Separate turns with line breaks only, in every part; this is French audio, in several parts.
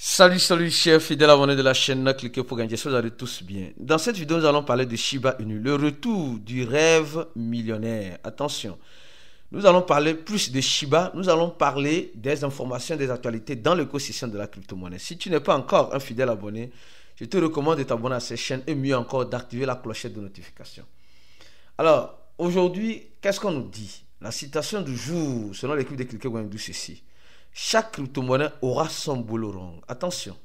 Salut, chers fidèles abonnés de la chaîne, cliquez pour gagner, j'espère que vous allez tous bien. Dans cette vidéo, nous allons parler de Shiba Inu, le retour du rêve millionnaire. Attention, nous allons parler plus de Shiba, nous allons parler des informations, des actualités dans l'écosystème de la crypto-monnaie. Si tu n'es pas encore un fidèle abonné, je te recommande de t'abonner à cette chaîne et mieux encore d'activer la clochette de notification. Alors, aujourd'hui, qu'est-ce qu'on nous dit? La citation du jour, selon l'équipe de Cliquez, nous dit ceci. Chaque crypto-monnaie aura son bull run. Attention,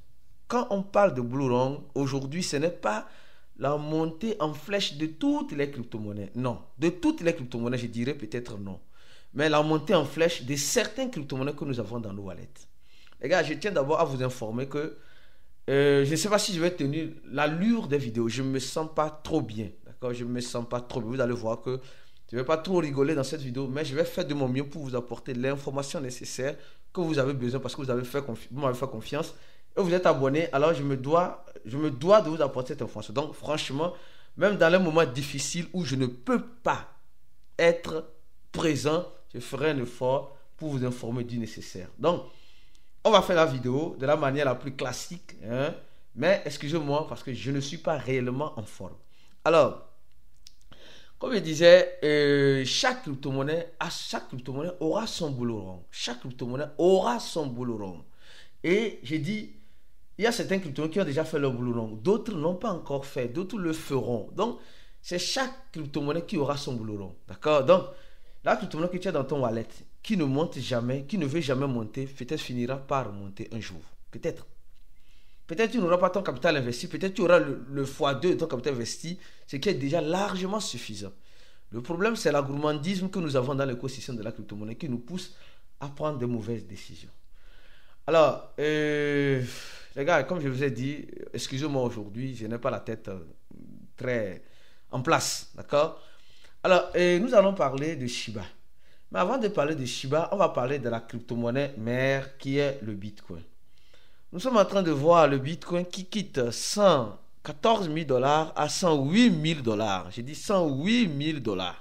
quand on parle de bull run, aujourd'hui, ce n'est pas la montée en flèche de toutes les crypto-monnaies. Non, de toutes les crypto-monnaies, je dirais peut-être non. Mais la montée en flèche de certaines crypto-monnaies que nous avons dans nos wallets. Les gars, je tiens d'abord à vous informer que je ne sais pas si je vais tenir l'allure des vidéos. Je ne me sens pas trop bien. D'accord? Je ne me sens pas trop bien. Vous allez voir que je ne vais pas trop rigoler dans cette vidéo, mais je vais faire de mon mieux pour vous apporter l'information nécessaire que vous avez besoin parce que vous m'avez fait confiance et vous êtes abonné. Alors je me dois de vous apporter cette information. Donc franchement, même dans les moments difficiles où je ne peux pas être présent, je ferai un effort pour vous informer du nécessaire. Donc, on va faire la vidéo de la manière la plus classique, hein? Mais excusez-moi parce que je ne suis pas réellement en forme. Alors, comme je disais, chaque crypto-monnaie aura son bull run. Chaque crypto-monnaie aura son bull run. Et j'ai dit, il y a certains crypto-monnaies qui ont déjà fait leur bull run. D'autres n'ont pas encore fait. D'autres le feront. Donc, c'est chaque crypto-monnaie qui aura son bull run. D'accord? Donc, la crypto-monnaie que tu as dans ton wallet, qui ne monte jamais, qui ne veut jamais monter, peut-être finira par monter un jour. Peut-être. Peut-être tu n'auras pas ton capital investi, peut-être tu auras le x2 de ton capital investi, ce qui est déjà largement suffisant. Le problème, c'est la gourmandisme que nous avons dans l'écosystème de la crypto-monnaie qui nous pousse à prendre de mauvaises décisions. Alors, les gars, comme je vous ai dit, excusez-moi aujourd'hui, je n'ai pas la tête très en place, d'accord? Alors, nous allons parler de Shiba. Mais avant de parler de Shiba, on va parler de la crypto-monnaie mère qui est le Bitcoin. Nous sommes en train de voir le Bitcoin qui quitte 114 000 $ à 108 000 $. J'ai dit 108 000 $.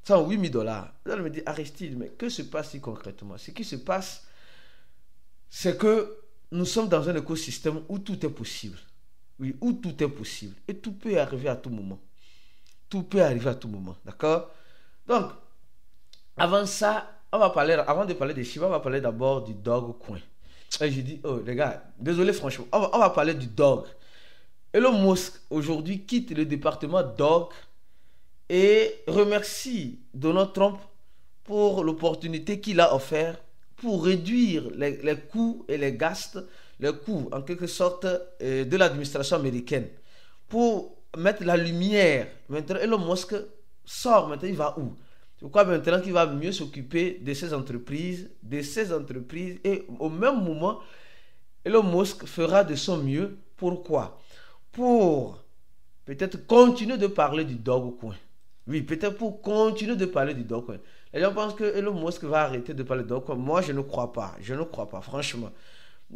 108 000 $. Vous allez me dire, Aristide, mais que se passe-t-il concrètement? Ce qui se passe, c'est que nous sommes dans un écosystème où tout est possible. Oui, où tout est possible. Et tout peut arriver à tout moment. Tout peut arriver à tout moment. D'accord? Donc, avant de parler de Shiba, on va parler d'abord du Dogecoin. Et j'ai dit, oh les gars, désolé franchement, on va parler du Dog. Elon Musk aujourd'hui quitte le département Dog et remercie Donald Trump pour l'opportunité qu'il a offert pour réduire les coûts et les gastes, les coûts en quelque sorte de l'administration américaine, pour mettre la lumière. Maintenant Elon Musk sort, maintenant il va où? Je crois maintenant qu'il va mieux s'occuper de ces entreprises, et au même moment, Elon Musk fera de son mieux. Pourquoi? Pour peut-être continuer de parler du Dogecoin. Oui, peut-être pour continuer de parler du Dogecoin. Les gens pensent que Elon Musk va arrêter de parler du Dogecoin. Moi, je ne crois pas. Je ne crois pas, franchement.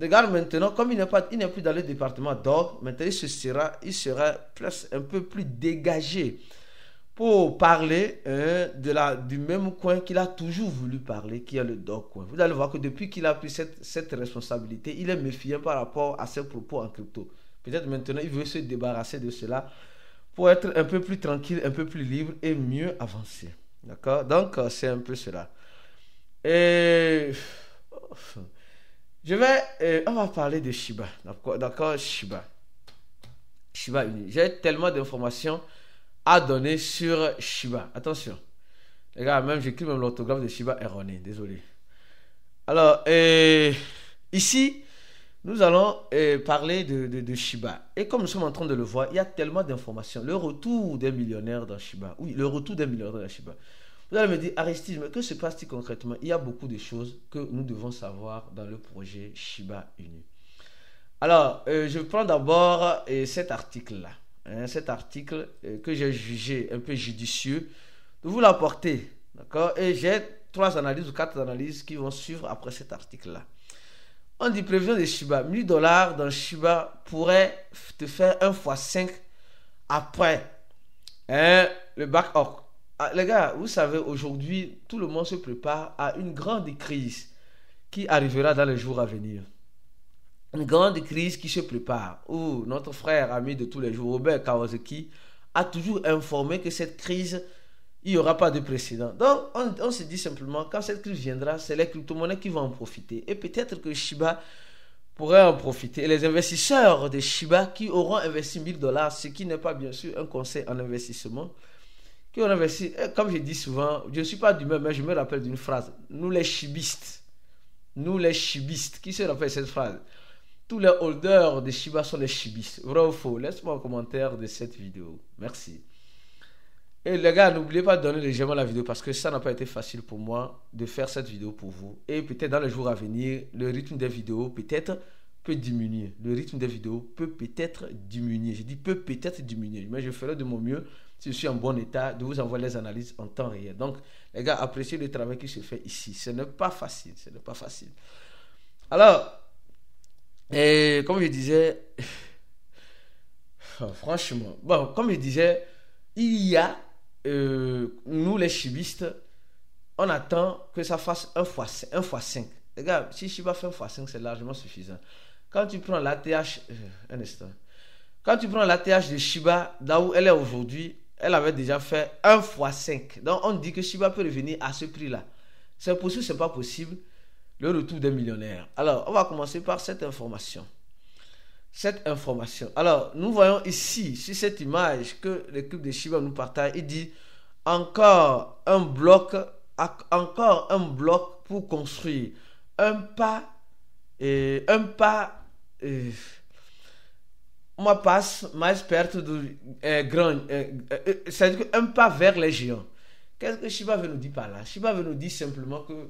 Regarde maintenant, comme il n'est plus dans le département Dog, maintenant il sera un peu plus dégagé pour parler du même coin qu'il a toujours voulu parler, qui est le Dogecoin. Vous allez voir que depuis qu'il a pris cette responsabilité, il est méfiant par rapport à ses propos en crypto. Peut-être maintenant, il veut se débarrasser de cela pour être un peu plus tranquille, un peu plus libre et mieux avancer. D'accord? Donc, c'est un peu cela. Et on va parler de Shiba. D'accord? Shiba Inu. J'ai tellement d'informations à donner sur Shiba. Attention. Les gars, j'écris même l'orthographe de Shiba erroné. Désolé. Alors, ici, nous allons parler de Shiba. Et comme nous sommes en train de le voir, il y a tellement d'informations. Le retour des millionnaires dans Shiba. Oui, le retour des millionnaires dans Shiba. Vous allez me dire, Aristide, mais que se passe-t-il concrètement? Il y a beaucoup de choses que nous devons savoir dans le projet Shiba Inu. Alors, je prends d'abord cet article-là. Cet article que j'ai jugé un peu judicieux de vous l'apporter, d'accord? Et j'ai 3 analyses ou 4 analyses qui vont suivre après cet article-là. On dit prévision de Shiba, 1000 $ dans Shiba pourrait te faire 1 x 5 après le back-up. Les gars, vous savez, aujourd'hui, tout le monde se prépare à une grande crise qui arrivera dans les jours à venir. une grande crise qui se prépare, où notre frère ami de tous les jours, Robert Kawasaki, a toujours informé que cette crise, il n'y aura pas de précédent. Donc, on se dit simplement, quand cette crise viendra, c'est les crypto-monnaies qui vont en profiter. Et peut-être que Shiba pourrait en profiter. Et les investisseurs de Shiba qui auront investi 1000 $, ce qui n'est pas bien sûr un conseil en investissement, qui ont investi, comme je dis souvent, je ne suis pas d'humeur, mais je me rappelle d'une phrase. Nous les Shibistes, qui se rappellent cette phrase? Tous les holders de Shiba sont des Shibistes. Vrai ou faux? Laisse-moi un commentaire de cette vidéo. Merci. Et les gars, n'oubliez pas de donner les j'aime à la vidéo parce que ça n'a pas été facile pour moi de faire cette vidéo pour vous. Et peut-être dans les jours à venir, le rythme des vidéos peut diminuer. Le rythme des vidéos peut peut-être diminuer. Je dis peut peut-être diminuer, mais je ferai de mon mieux, si je suis en bon état, de vous envoyer les analyses en temps réel. Donc, les gars, appréciez le travail qui se fait ici. Ce n'est pas facile. Ce n'est pas facile. Alors, comme je disais, franchement, bon, comme je disais, il y a nous les chibistes, on attend que ça fasse 1 fois 5. Les gars, si Shiba fait 1 fois 5, c'est largement suffisant. Quand tu prends l'ATH, un instant. Quand tu prends l'ATH de Shiba, là où elle est aujourd'hui, elle avait déjà fait 1 fois 5. Donc on dit que Shiba peut revenir à ce prix-là. C'est possible, c'est pas possible. Le retour des millionnaires. Alors, on va commencer par cette information. Alors, nous voyons ici, sur cette image que l'équipe de Shiba nous partage, il dit encore un bloc pour construire. Un pas, moi passe, mais perte de grand, c'est-à-dire un pas vers les géants. Qu'est-ce que Shiba veut nous dire par là? Shiba veut nous dire simplement que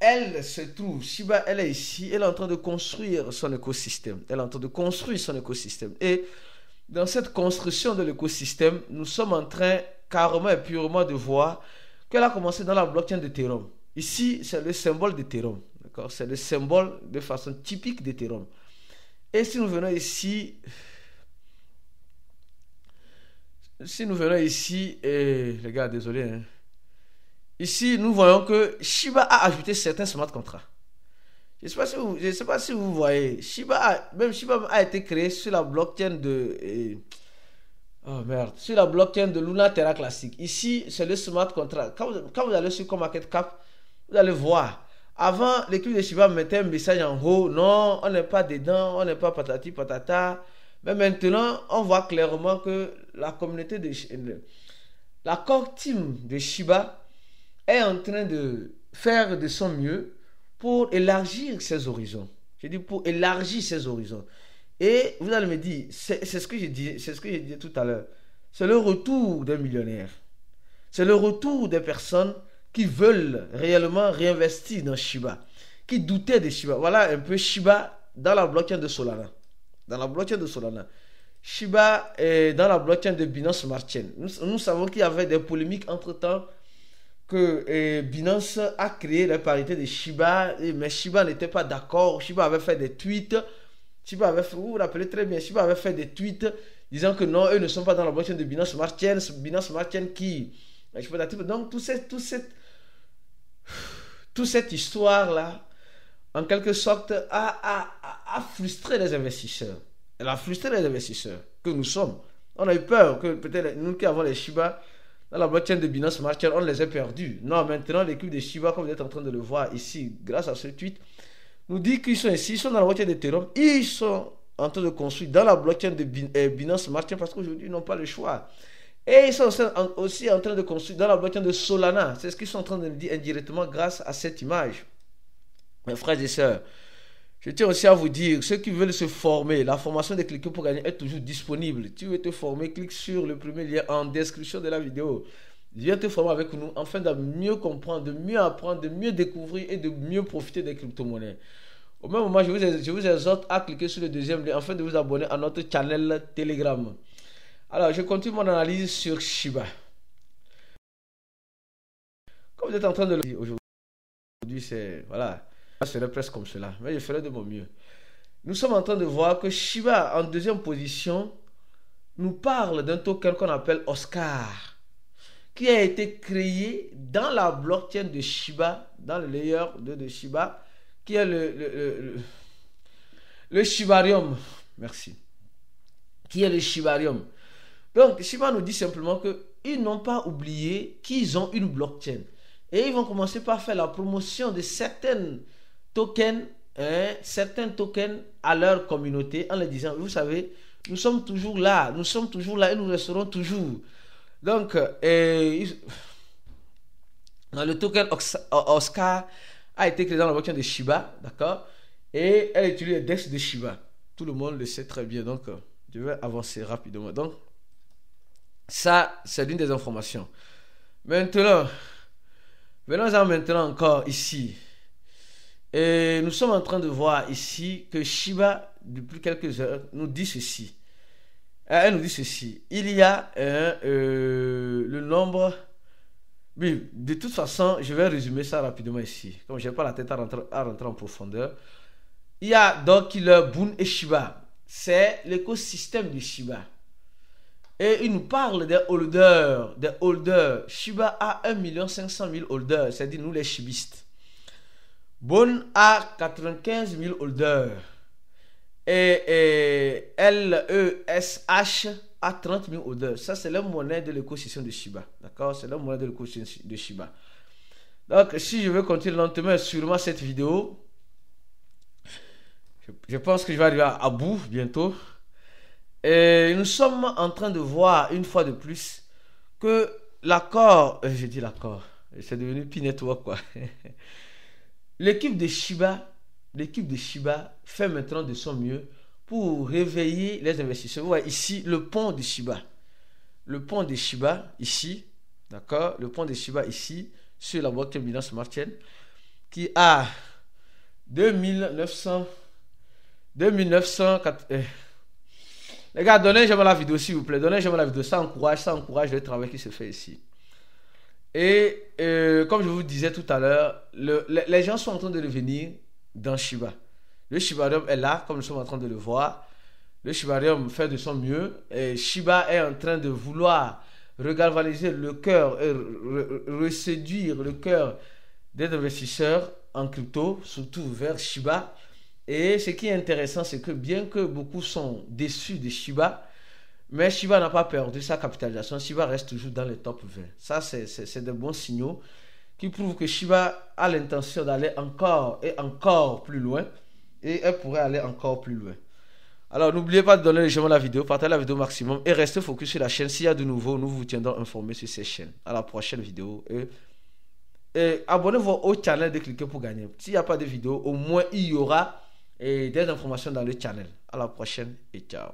elle se trouve, Shiba, elle est ici, elle est en train de construire son écosystème. Et dans cette construction de l'écosystème, nous sommes en train carrément et purement de voir qu'elle a commencé dans la blockchain d'Ethereum. Ici, c'est le symbole d'Ethereum. D'accord? C'est le symbole de façon typique d'Ethereum. Et si nous venons ici, les gars, désolé, hein. Ici, nous voyons que Shiba a ajouté certains smart contracts. Je ne sais pas si vous voyez. Shiba a été créé sur la blockchain de... sur la blockchain de Luna Terra Classic. Ici, c'est le smart contract. Quand vous allez sur CoinMarketCap, vous allez voir. Avant, l'équipe de Shiba mettait un message en haut. Non, on n'est pas dedans, on n'est pas patati patata. Mais maintenant, on voit clairement que la communauté de... La core team de Shiba est en train de faire de son mieux pour élargir ses horizons. Je dis pour élargir ses horizons. Et vous allez me dire, c'est ce que j'ai dit tout à l'heure. C'est le retour des millionnaires. C'est le retour des personnes qui veulent réellement réinvestir dans Shiba, qui doutaient de Shiba. Voilà un peu Shiba dans la blockchain de Solana. Shiba est dans la blockchain de Binance Smart Chain. Nous savons qu'il y avait des polémiques entre-temps que Binance a créé la parité de Shiba, mais Shiba n'était pas d'accord. Shiba avait fait des tweets. Vous vous rappelez très bien, Shiba avait fait des tweets disant que non, eux ne sont pas dans la blockchain de Binance Smart Chain. Binance Smart Chain qui... Donc, toute cette histoire-là, en quelque sorte, a frustré les investisseurs. Elle a frustré les investisseurs que nous sommes. On a eu peur que peut-être nous qui avons les Shiba dans la blockchain de Binance Smart Chain, on les a perdus. Non, maintenant, l'équipe de Shiba, comme vous êtes en train de le voir ici, grâce à ce tweet, nous dit qu'ils sont ici, ils sont dans la blockchain d'Ethereum, ils sont en train de construire dans la blockchain de Binance Smart Chain parce qu'aujourd'hui, ils n'ont pas le choix. Et ils sont aussi en train de construire dans la blockchain de Solana. C'est ce qu'ils sont en train de dire indirectement grâce à cette image. Mes frères et sœurs, je tiens aussi à vous dire, ceux qui veulent se former, la formation de Cliquer pour gagner est toujours disponible. Tu veux te former, clique sur le premier lien en description de la vidéo. Viens te former avec nous afin de mieux comprendre, de mieux apprendre, de mieux découvrir et de mieux profiter des crypto-monnaies. Au même moment, je vous exhorte à cliquer sur le deuxième lien afin de vous abonner à notre channel Telegram. Alors, je continue mon analyse sur Shiba. Comme vous êtes en train de le dire aujourd'hui, c'est... Voilà. Ça serait presque comme cela, mais je ferai de mon mieux. Nous sommes en train de voir que Shiba, en deuxième position, nous parle d'un token qu'on appelle Oscar, qui a été créé dans la blockchain de Shiba, dans le layer 2 de Shiba, qui est Le Shibarium. Merci. Qui est le Shibarium? Donc, Shiba nous dit simplement qu'ils n'ont pas oublié qu'ils ont une blockchain. Et ils vont commencer par faire la promotion de certains tokens à leur communauté en leur disant, vous savez, nous sommes toujours là et nous resterons toujours. Donc, le token Oscar a été créé dans la blockchain de Shiba, d'accord? Et elle utilise le DEX de Shiba. Tout le monde le sait très bien, donc je vais avancer rapidement. Donc, ça, c'est l'une des informations. Maintenant, venons-en maintenant encore ici. Et nous sommes en train de voir ici que Shiba, depuis quelques heures, nous dit ceci. Elle nous dit ceci. Il y a le nombre... Oui, de toute façon, je vais résumer ça rapidement ici. Comme je n'ai pas la tête à rentrer en profondeur. Il y a Killer, Boon et Shiba. C'est l'écosystème de Shiba. Et il nous parle des holders. Shiba a 1 500 000 holders, c'est-à-dire nous les shibistes. Boon a 95 000 holders. Et LESH a 30 000 holders. Ça, c'est la monnaie de l'écosystème de Shiba. D'accord? C'est la monnaie de l'écosystème de Shiba. Donc, si je veux continuer lentement, sûrement cette vidéo, je pense que je vais arriver à bout bientôt. Et nous sommes en train de voir une fois de plus que l'accord, je dis l'accord, c'est devenu P-Network quoi. L'équipe de Shiba fait maintenant de son mieux pour réveiller les investisseurs. Vous voyez ici le pont de Shiba. Le pont de Shiba ici, d'accord? Le pont de Shiba ici, sur la blockchain Binance Smart Chain, qui a 2904. Les gars, donnez j'aime la vidéo s'il vous plaît. Donnez j'aime la vidéo. Ça encourage le travail qui se fait ici. Et comme je vous disais tout à l'heure, les gens sont en train de revenir dans Shiba. Le Shibarium est là, comme nous sommes en train de le voir. Le Shibarium fait de son mieux. Et Shiba est en train de vouloir regalvaniser le cœur et reséduire le cœur des investisseurs en crypto, surtout vers Shiba. Et ce qui est intéressant, c'est que bien que beaucoup sont déçus de Shiba, mais Shiba n'a pas perdu sa capitalisation. Shiba reste toujours dans les top 20. Ça, c'est de bons signaux qui prouvent que Shiba a l'intention d'aller encore plus loin. Et elle pourrait aller encore plus loin. Alors, n'oubliez pas de donner légèrement la vidéo, partagez la vidéo maximum et restez focus sur la chaîne. S'il y a de nouveau, nous vous tiendrons informés sur ces chaînes. À la prochaine vidéo. Et abonnez-vous au channel de Cliquez pour gagner. S'il n'y a pas de vidéo, au moins il y aura des informations dans le channel. À la prochaine et ciao.